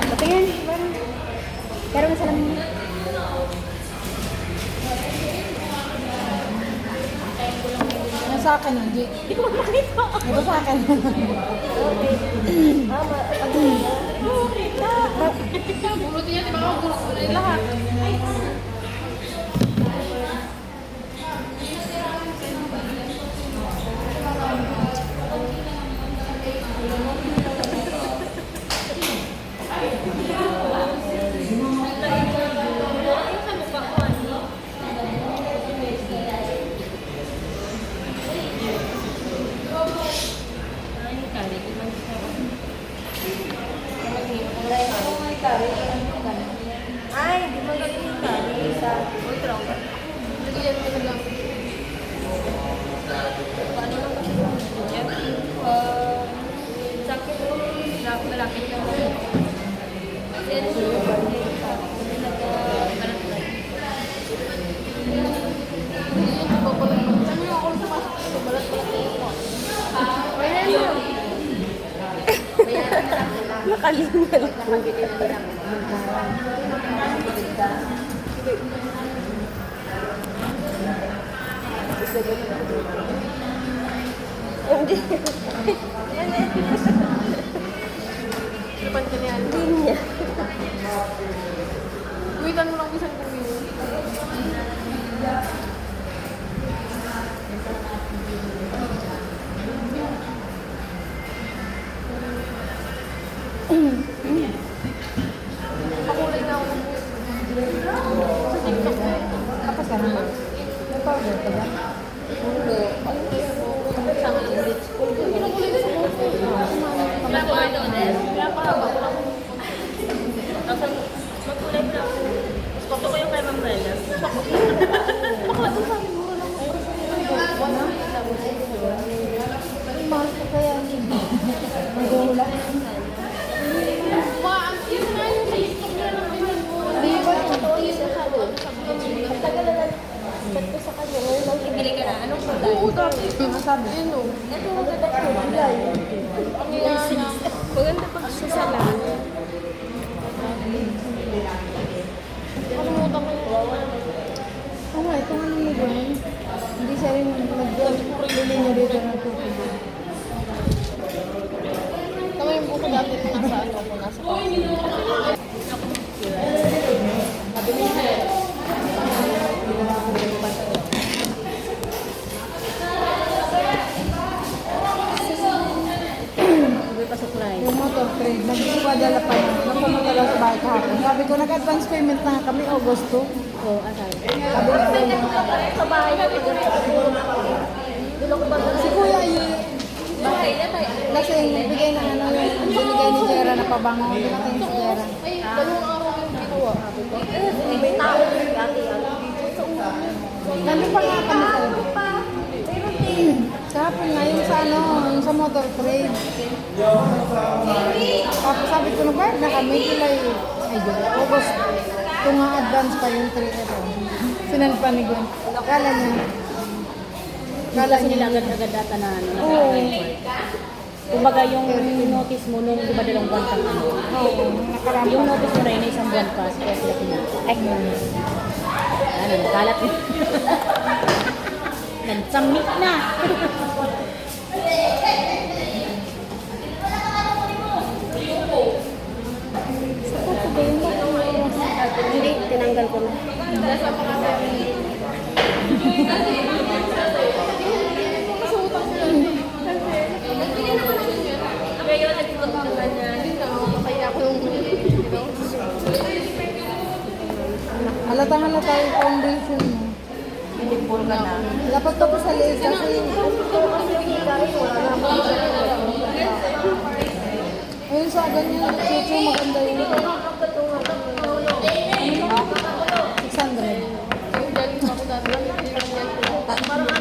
Patingin. Pero masarap mo. Sa akin, hindi. Hindi ko makita. Ito sa akin. Bulot niya, di ba? Bulot ko na lahat. Ay, di ba nakita? Isa. Lagyan mo na lang. Paano lang kasi yan? Sakit. Malapit lang. Kasi ano siya? Nagbalat-balat. Saan yung ako napasok sa balat-balat ko? Nakalingal ko. Hindi. Ipan ka niya. Hindi niya. Uwitan mo lang isang kung yun. Pakulay na ako ng sa TikTok ko. Tapos ka naman. May powder ka ba? Ulo. Isang English. Kinukulay na sa buhok ko. Wala pa doon eh. Kaya parang ako lang. Tapos magkulay na ako. Gusto ko yung kay Ma'am Rela. Bakla doon sa amin mo lang. Mahal ko kaya hindi. Maghula. Yun na yung sa TikTok na lang din mo. Hindi ba yung Ang tagal na chat ko sa kanya. Ngayon lang ibili ka na. Anong kulay? Oo, dati. masabi? Yun o. Ito maganda ko. Kulay. Ang yana. Maganda pag susalan. Nakalimutan ko yun. Oo nga, ito nga ni Gwen. Hindi siya rin nagbili niya dito ng tubig. Tama yung buko dati kung nasa ano ko, nasa pa. Sabi pa supply. Yung motor trade, nagsipadala pa yun. Nung pumunta lang sa bahay kahapon. Sabi ko, nag-advance payment na kami, August 2. Oo, asal. Sabi ko, Sa bahay na Dulong ba si Kuya Yi, bahay na tayo. lasing, bigay ng ano yung binigay ni Jera na pabango. Binating si Jera. Ay, dalawang araw yung ginawa. May tao yung dati. Nandun pa nga kami sa kahapon nga yung sa ano, yung sa motor trade. Tapos sabi ko, nagbayad na kami, July, ay July, August. Kung nga advance pa yung 3 ito. Sinalpa ni Gwen. Kala niya. Kala Kasi nila niya. agad-agad data na ano. Oo. Kumbaga yung notice mo nung di ba dalawang buwan kang ano. Oo, nakarampa. Yung notice mo na yun ay isang buwan pa. Kaya sila pinag. Ay, ano, nagkalat na. Nagsamit na. Hindi, tinanggal ko na. Ngayon, nag-vlog naman na. Kaya ako yung Halata yung foundation mo. Pinipol ka na. Dapat ka pa sa liig kasi. Ayun sa ganyan, chuchu maganda yun. 600. yung galing ako dati. Parang